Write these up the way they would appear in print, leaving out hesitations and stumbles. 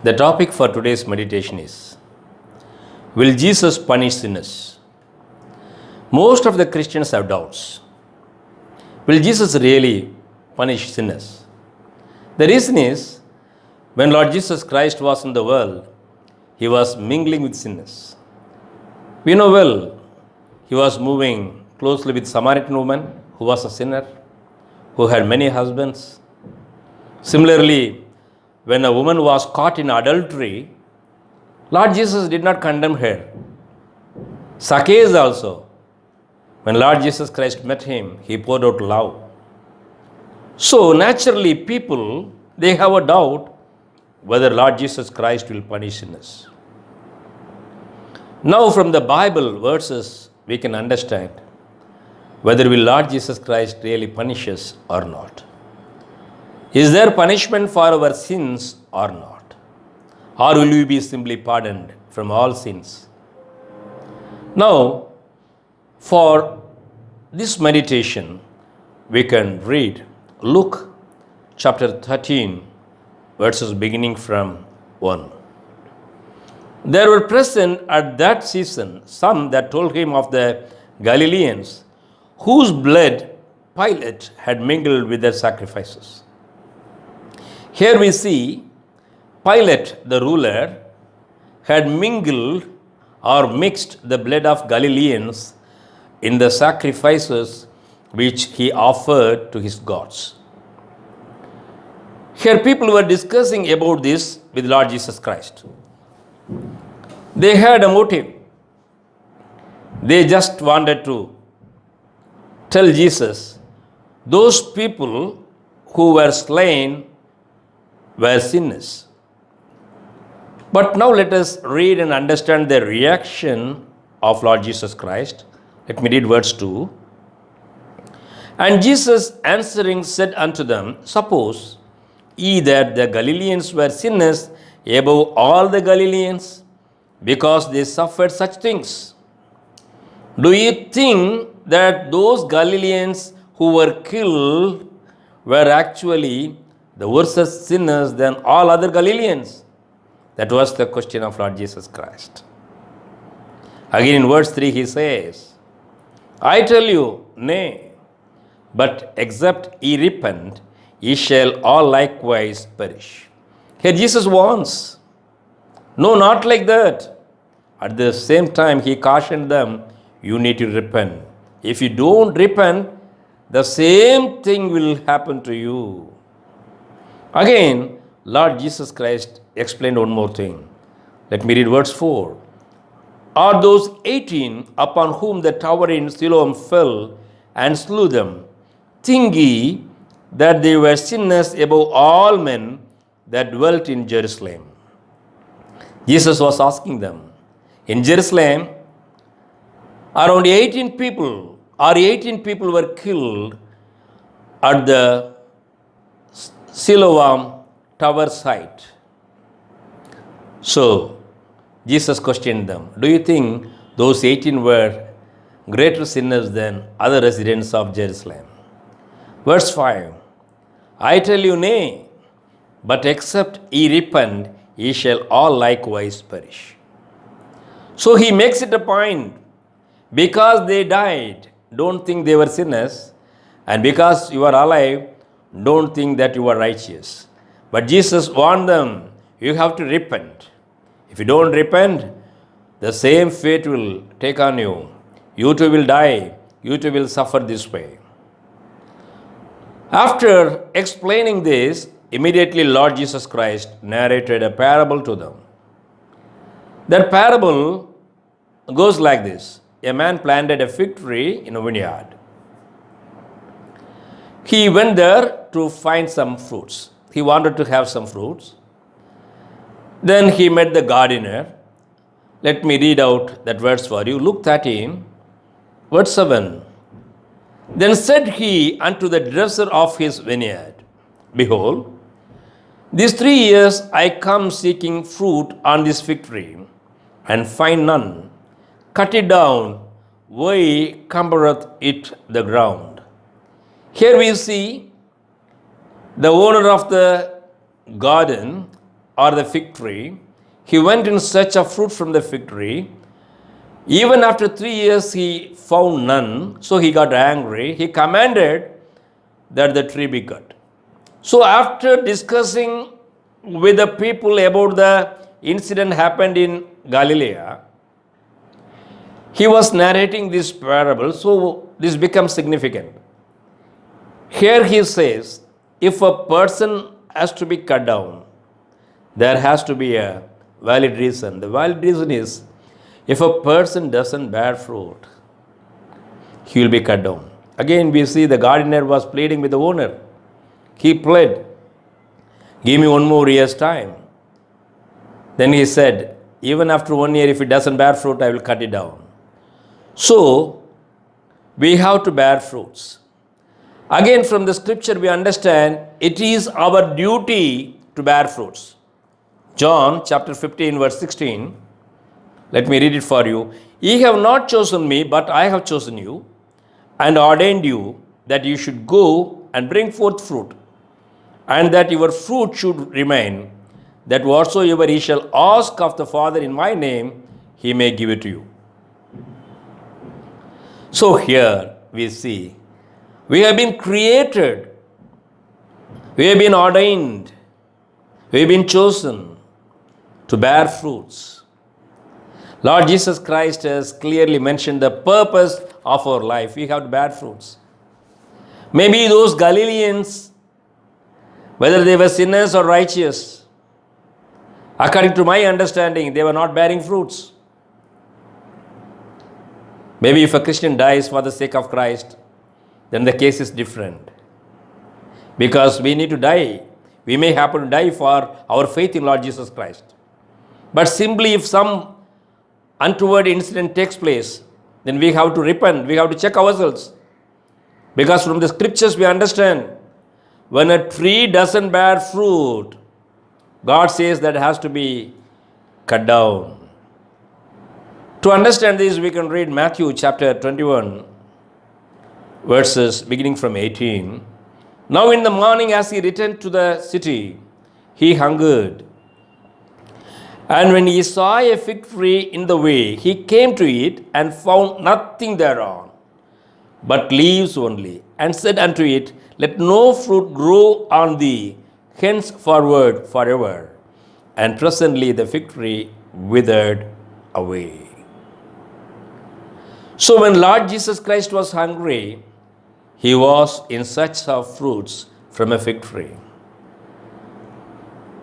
The topic for today's meditation is, will Jesus punish sinners? Most of the Christians have doubts. Will Jesus really punish sinners? The reason is, when Lord Jesus Christ was in the world, he was mingling with sinners. We know well, he was moving closely with Samaritan woman who was a sinner, who had many husbands. Similarly, when a woman was caught in adultery, Lord Jesus did not condemn her. Zacchaeus also, when Lord Jesus Christ met him, he poured out love. So naturally, people, they have a doubt whether Lord Jesus Christ will punish sinners. Now from the Bible verses, we can understand whether will Lord Jesus Christ really punish us or not. Is there punishment for our sins or not? Or will we be simply pardoned from all sins? Now, for this meditation, we can read Luke chapter 13, verses beginning from 1. There were present at that season some that told him of the Galileans, whose blood Pilate had mingled with their sacrifices. Here we see Pilate, the ruler, had mingled or mixed the blood of Galileans in the sacrifices which he offered to his gods. Here people were discussing about this with Lord Jesus Christ. They had a motive. They just wanted to tell Jesus, those people who were slain were sinners. But now let us read and understand the reaction of Lord Jesus Christ. Let me read verse 2. And Jesus answering said unto them, suppose ye that the Galileans were sinners above all the Galileans, because they suffered such things. Do ye think that those Galileans who were killed were actually the worst sinners than all other Galileans? That was the question of Lord Jesus Christ. Again in verse 3 he says, I tell you, nay, but except ye repent, ye shall all likewise perish. Here Jesus warns, no, not like that. At the same time, he cautioned them, you need to repent. If you don't repent, the same thing will happen to you. Again, Lord Jesus Christ explained one more thing. Let me read verse 4. Are those 18 upon whom the tower in Siloam fell and slew them, think ye that they were sinners above all men that dwelt in Jerusalem? Jesus was asking them, in Jerusalem, around 18 people were killed at the Siloam tower site. So, Jesus questioned them, do you think those 18 were greater sinners than other residents of Jerusalem? Verse 5, I tell you, nay, but except ye repent, ye shall all likewise perish. So he makes it a point, because they died, don't think they were sinners, and because you are alive, don't think that you are righteous. But Jesus warned them, you have to repent. If you don't repent, the same fate will take on you. You too will die. You too will suffer this way. After explaining this, immediately Lord Jesus Christ narrated a parable to them. That parable goes like this. A man planted a fig tree in a vineyard. He went there to find some fruits. He wanted to have some fruits. Then he met the gardener. Let me read out that verse for you. Luke 13, verse 7. Then said he unto the dresser of his vineyard, behold, these 3 years I come seeking fruit on this fig tree, and find none. Cut it down, why cumbereth it the ground? Here we see the owner of the garden or the fig tree. He went in search of fruit from the fig tree. Even after 3 years, he found none, so he got angry. He commanded that the tree be cut. So, after discussing with the people about the incident happened in Galilee, he was narrating this parable, so this becomes significant. Here he says, if a person has to be cut down, there has to be a valid reason. The valid reason is, if a person doesn't bear fruit, he will be cut down. Again, we see the gardener was pleading with the owner. He pled, give me 1 more year's time. Then he said, even after 1 year, if it doesn't bear fruit, I will cut it down. So, we have to bear fruits. Again, from the scripture, we understand it is our duty to bear fruits. John chapter 15, verse 16. Let me read it for you. Ye have not chosen me, but I have chosen you, and ordained you that you should go and bring forth fruit, and that your fruit should remain, that whatsoever ye shall ask of the Father in my name, he may give it to you. So here we see, we have been created, we have been ordained, we have been chosen to bear fruits. Lord Jesus Christ has clearly mentioned the purpose of our life. We have to bear fruits. Maybe those Galileans, whether they were sinners or righteous, according to my understanding, they were not bearing fruits. Maybe if a Christian dies for the sake of Christ, then the case is different. Because we need to die. We may happen to die for our faith in Lord Jesus Christ. But simply if some untoward incident takes place, then we have to repent. We have to check ourselves. Because from the scriptures we understand, when a tree doesn't bear fruit, God says that it has to be cut down. To understand this, we can read Matthew chapter 21, verses beginning from 18. Now in the morning, as he returned to the city, he hungered. And when he saw a fig tree in the way, he came to it and found nothing thereon, but leaves only, and said unto it, let no fruit grow on thee henceforward forever. And presently the fig tree withered away. So when Lord Jesus Christ was hungry, he was in search of fruits from a fig tree.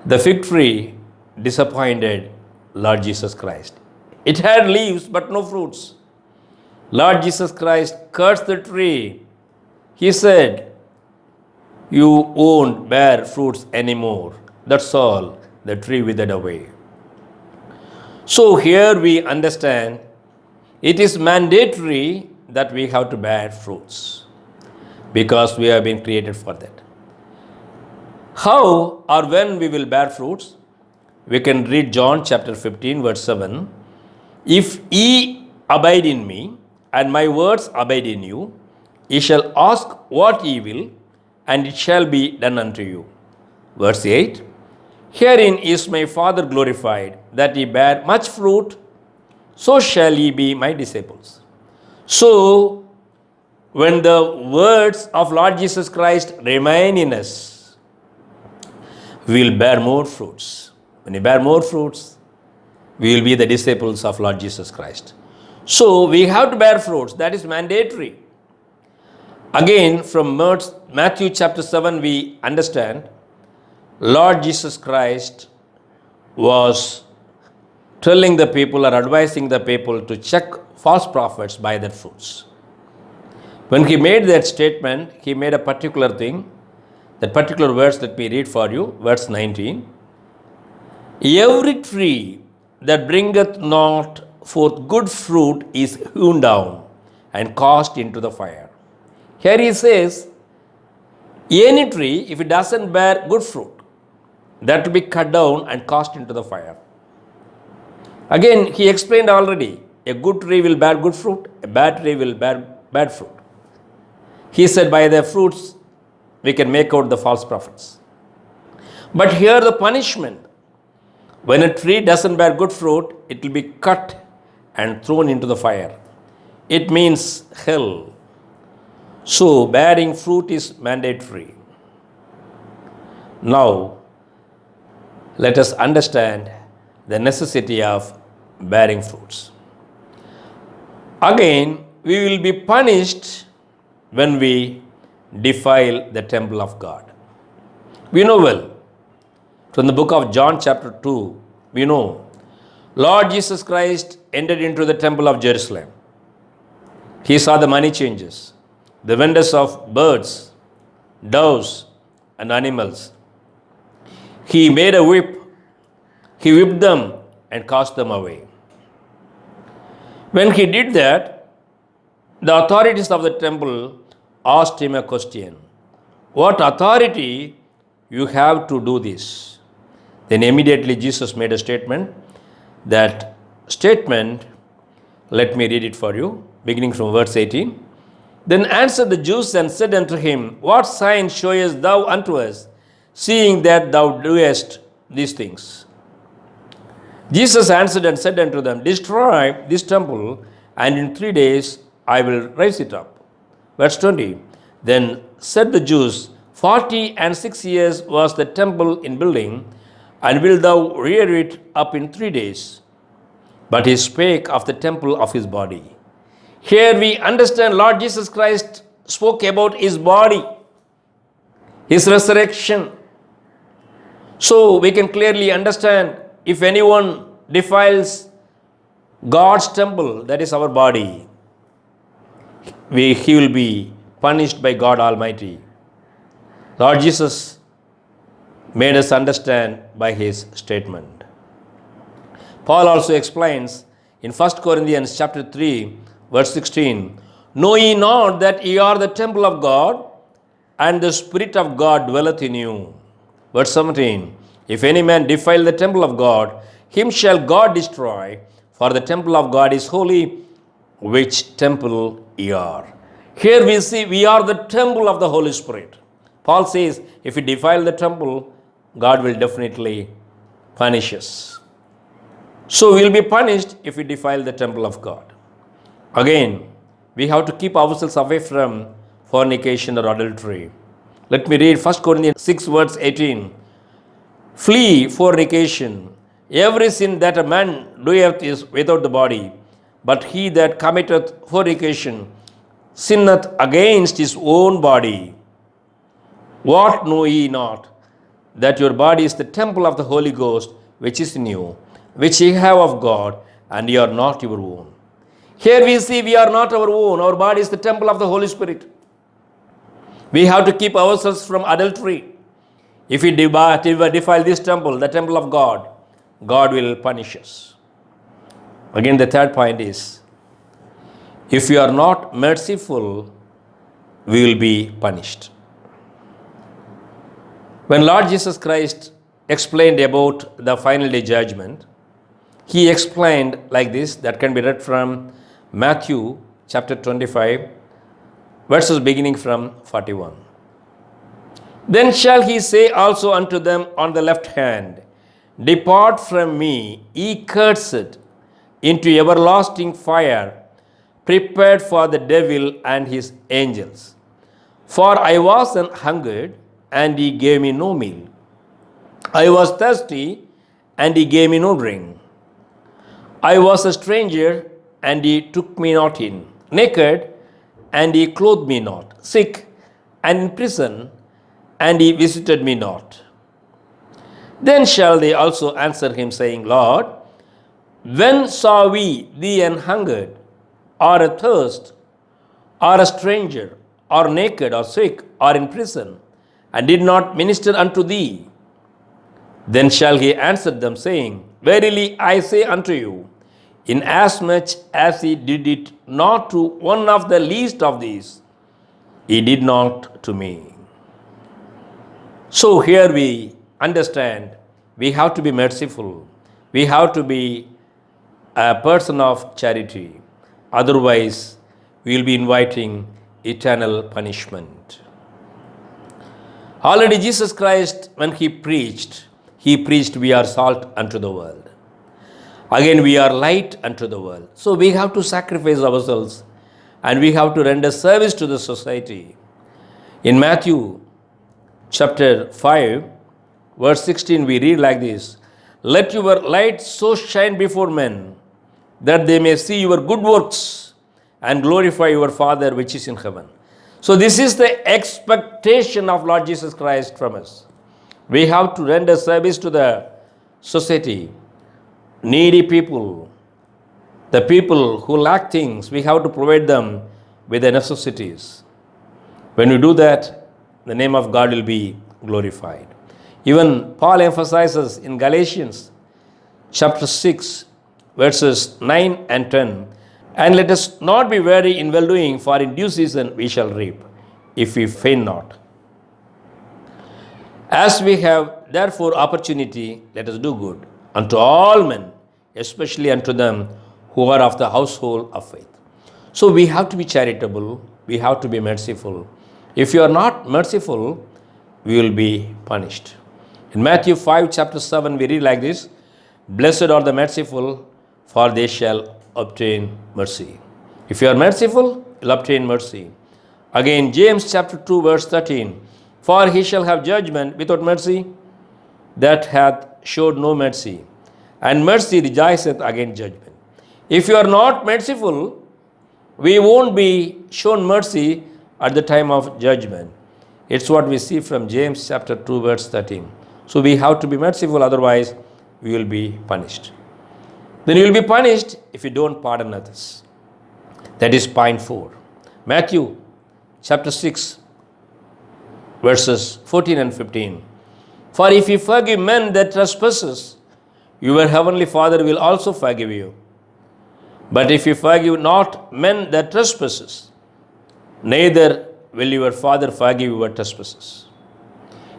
The fig tree disappointed Lord Jesus Christ. It had leaves but no fruits. Lord Jesus Christ cursed the tree. He said, you won't bear fruits anymore. That's all. The tree withered away. So here we understand it is mandatory that we have to bear fruits because we have been created for that. How or when we will bear fruits? We can read John chapter 15, verse 7. If ye abide in me, and my words abide in you, ye shall ask what ye will, and it shall be done unto you. Verse 8. Herein is my Father glorified, that ye bear much fruit, so shall ye be my disciples. So, when the words of Lord Jesus Christ remain in us, we will bear more fruits. When we bear more fruits, we will be the disciples of Lord Jesus Christ. So, we have to bear fruits. That is mandatory. Again, from Matthew chapter 7, we understand Lord Jesus Christ was telling the people or advising the people to check false prophets by their fruits. When he made that statement, he made a particular thing. That particular verse, let me read for you, verse 19. Every tree that bringeth not forth good fruit is hewn down and cast into the fire. Here he says, any tree, if it doesn't bear good fruit, that will be cut down and cast into the fire. Again, he explained already, a good tree will bear good fruit, a bad tree will bear bad fruit. He said, by their fruits, we can make out the false prophets. But here the punishment, When a tree doesn't bear good fruit, it will be cut and thrown into the fire. It means hell. So, bearing fruit is mandatory. Now, let us understand the necessity of bearing fruits. Again, we will be punished when we defile the temple of God. We know well from the book of John, chapter 2, we know Lord Jesus Christ entered into the temple of Jerusalem. He saw the money changers, the vendors of birds, doves, and animals. He made a whip. He whipped them and cast them away. When he did that, the authorities of the temple asked him a question. What authority you have to do this? Then immediately Jesus made a statement. That statement, let me read it for you, beginning from verse 18. Then answered the Jews and said unto him, What sign showest thou unto us, seeing that thou doest these things? Jesus answered and said unto them, Destroy this temple, and in 3 days I will raise it up. Verse 20. Then said the Jews, 46 years was the temple in building, and wilt thou rear it up in 3 days? But he spake of the temple of his body. Here we understand Lord Jesus Christ spoke about his body, his resurrection. So we can clearly understand, if anyone defiles God's temple, that is our body, he will be punished by God Almighty. Lord Jesus made us understand by his statement. Paul also explains in 1 Corinthians chapter 3, verse 16, Know ye not that ye are the temple of God, and the Spirit of God dwelleth in you? Verse 17, If any man defile the temple of God, him shall God destroy, for the temple of God is holy, which temple ye are. Here we see we are the temple of the Holy Spirit. Paul says, if we defile the temple, God will definitely punish us. So we will be punished if we defile the temple of God. Again, we have to keep ourselves away from fornication or adultery. Let me read 1 Corinthians 6, verse 18. Flee fornication. Every sin that a man doeth is without the body, but he that committeth fornication sinneth against his own body. What know ye not? That your body is the temple of the Holy Ghost, which is in you, which ye have of God, and ye are not your own. Here we see we are not our own. Our body is the temple of the Holy Spirit. We have to keep ourselves from adultery. If we defile this temple, the temple of God, God will punish us. Again, the third point is, if we are not merciful, we will be punished. When Lord Jesus Christ explained about the final day judgment, he explained like this, that can be read from Matthew chapter 25, verses beginning from 41. Then shall he say also unto them on the left hand, Depart from me, ye cursed, into everlasting fire, prepared for the devil and his angels. For I was an hungered, and ye gave me no meal. I was thirsty, and ye gave me no drink. I was a stranger, and ye took me not in. Naked, and ye clothed me not. Sick, and in prison, and ye visited me not. Then shall they also answer him, saying, Lord, when saw we thee an hungered, or athirst, or a stranger, or naked, or sick, or in prison, and did not minister unto thee? Then shall he answer them, saying, Verily I say unto you, inasmuch as he did it not to one of the least of these, he did not to me. So here we understand we have to be merciful. We have to be a person of charity. Otherwise, we will be inviting eternal punishment. Already Jesus Christ, when he preached, he preached, we are salt unto the world. Again, we are light unto the world. So we have to sacrifice ourselves and we have to render service to the society. In Matthew chapter 5, verse 16, we read like this: Let your light so shine before men that they may see your good works and glorify your Father which is in heaven. So this is the expectation of Lord Jesus Christ from us. We have to render service to the society, needy people, the people who lack things. We have to provide them with the necessities. When we do that, the name of God will be glorified. Even Paul emphasizes in Galatians chapter 6, verses 9 and 10, and let us not be weary in well-doing, for in due season we shall reap, if we faint not. As we have therefore opportunity, let us do good unto all men, especially unto them who are of the household of faith. So we have to be charitable, we have to be merciful. If you are not merciful, we will be punished. In Matthew 5, chapter 7, we read like this: Blessed are the merciful, for they shall obtain mercy. If you are merciful, you'll obtain mercy. Again, James chapter 2, verse 13, For he shall have judgment without mercy, that hath showed no mercy, and mercy rejoiceth against judgment. If you are not merciful, we won't be shown mercy at the time of judgment. It's what we see from James chapter 2, verse 13. So we have to be merciful, otherwise we will be punished. Then you will be punished if you don't pardon others. That is point 4. Matthew chapter 6, verses 14 and 15. For if you forgive men their trespasses, your heavenly Father will also forgive you. But if you forgive not men their trespasses, neither will your Father forgive your trespasses.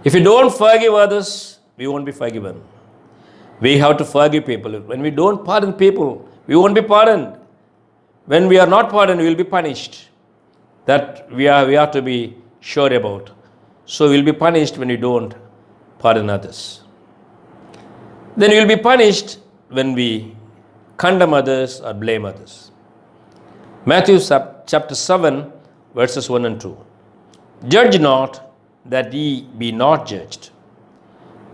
If you don't forgive others, we won't be forgiven. We have to forgive people. When we don't pardon people, we won't be pardoned. When we are not pardoned, we will be punished. That we have to be sure about. So we will be punished when we don't pardon others. Then we will be punished when we condemn others or blame others. Matthew chapter 7, verses 1 and 2. Judge not, that ye be not judged.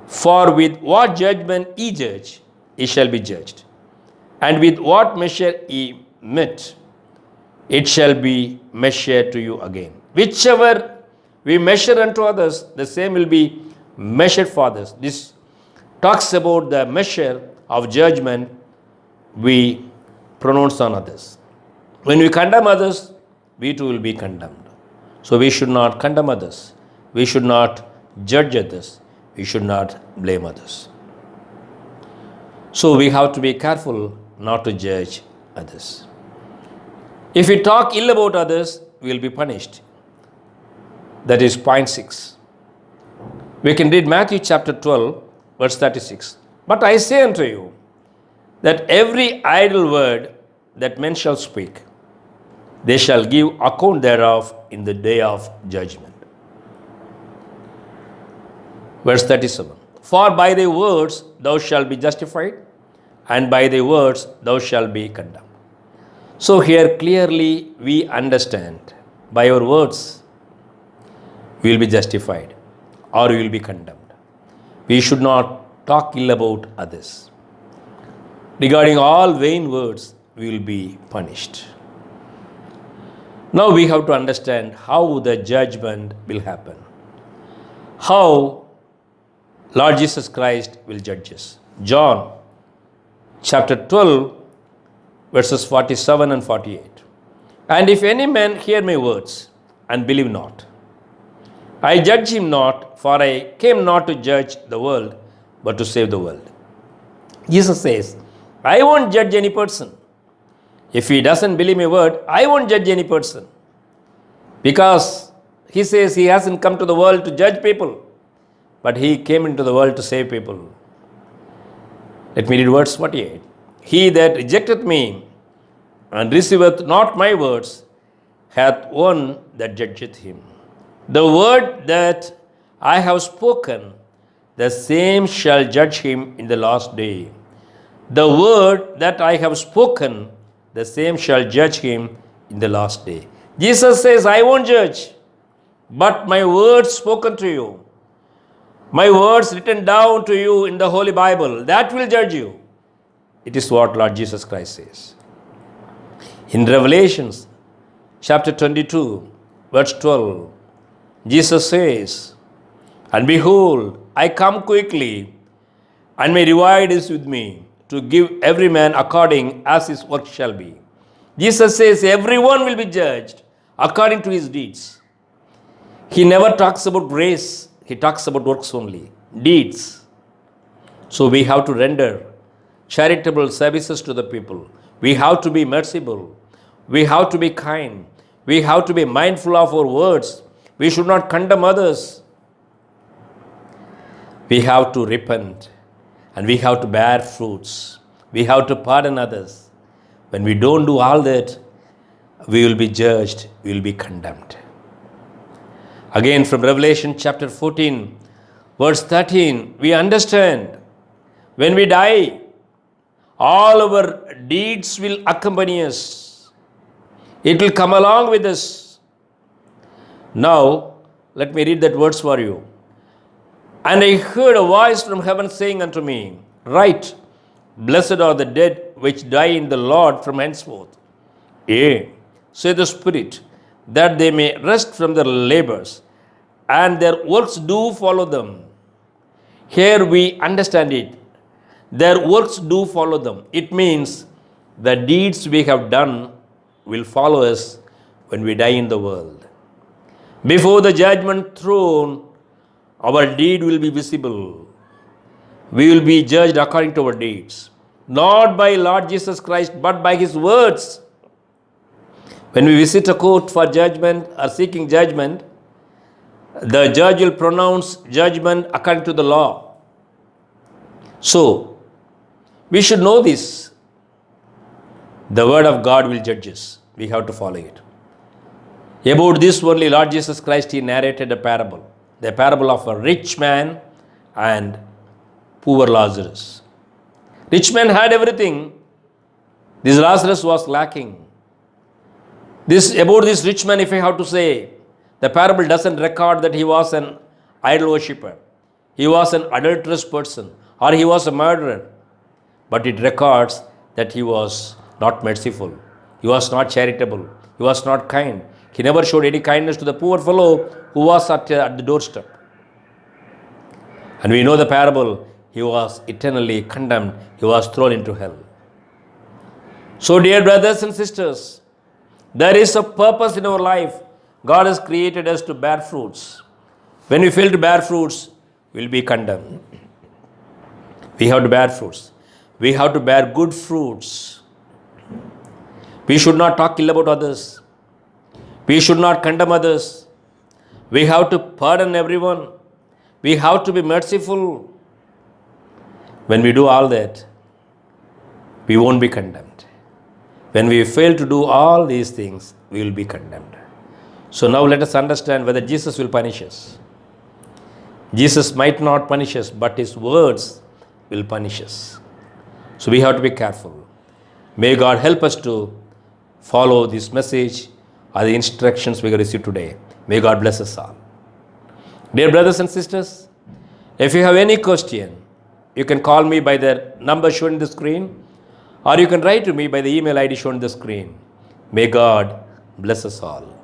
For with what judgment ye judge, ye shall be judged. And with what measure ye mete, it shall be measured to you again. Whichever we measure unto others, the same will be measured for others. This talks about the measure of judgment we pronounce on others. When we condemn others, we too will be condemned. So we should not condemn others. We should not judge others. We should not blame others. So we have to be careful not to judge others. If we talk ill about others, we will be punished. That is point 6. We can read Matthew chapter 12, verse 36. But I say unto you, that every idle word that men shall speak, they shall give account thereof in the day of judgment. Verse 37. For by thy words thou shalt be justified, and by thy words thou shalt be condemned. So here clearly we understand, by our words we will be justified or we will be condemned. We should not talk ill about others. Regarding all vain words, we will be punished. Now we have to understand how the judgment will happen. How Lord Jesus Christ will judge us. John chapter 12, verses 47 and 48. And if any man hear my words and believe not, I judge him not, for I came not to judge the world, but to save the world. Jesus says, I won't judge any person. If he doesn't believe my word, I won't judge any person. Because he says he hasn't come to the world to judge people, but he came into the world to save people. Let me read verse 48. He that rejecteth me and receiveth not my words hath one that judgeth him. The word that I have spoken, the same shall judge him in the last day. The word that I have spoken, the same shall judge him in the last day. Jesus says, I won't judge, but my words spoken to you, my words written down to you in the Holy Bible, that will judge you. It is what Lord Jesus Christ says. In Revelations chapter 22, verse 12, Jesus says, and behold, I come quickly, and my reward is with me, to give every man according as his work shall be. Jesus says everyone will be judged according to his deeds. He never talks about grace, he talks about works only, deeds. So we have to render charitable services to the people. We have to be merciful. We have to be kind. We have to be mindful of our words. We should not condemn others. We have to repent and we have to bear fruits. We have to pardon others. When we don't do all that, we will be judged, we will be condemned. Again, from Revelation chapter 14, verse 13, we understand when we die, all our deeds will accompany us. It will come along with us. Now, let me read that verse for you. And I heard a voice from heaven saying unto me, write, blessed are the dead which die in the Lord from henceforth. Yea, say the Spirit, that they may rest from their labors, and their works do follow them. Here we understand it. Their works do follow them. It means the deeds we have done will follow us when we die in the world. Before the judgment throne, our deed will be visible. We will be judged according to our deeds. Not by Lord Jesus Christ, but by His words. When we visit a court for judgment or seeking judgment, the judge will pronounce judgment according to the law. So, we should know this. The word of God will judge us. We have to follow it. About this only Lord Jesus Christ, He narrated a parable. The parable of a rich man and poor Lazarus. Rich man had everything. This Lazarus was lacking. About this rich man, if I have to say, the parable doesn't record that he was an idol worshipper. He was an adulterous person or he was a murderer. But it records that he was not merciful. He was not charitable. He was not kind. He never showed any kindness to the poor fellow who was at the doorstep. And we know the parable. He was eternally condemned. He was thrown into hell. So, dear brothers and sisters, there is a purpose in our life. God has created us to bear fruits. When we fail to bear fruits, we will be condemned. We have to bear fruits. We have to bear good fruits. We should not talk ill about others. We should not condemn others. We have to pardon everyone. We have to be merciful. When we do all that, we won't be condemned. When we fail to do all these things, we will be condemned. So now let us understand whether Jesus will punish us. Jesus might not punish us, but His words will punish us. So we have to be careful. May God help us to follow this message or the instructions we received today. May God bless us all. Dear brothers and sisters, if you have any question, you can call me by the number shown on the screen, or you can write to me by the email ID shown on the screen. May God bless us all.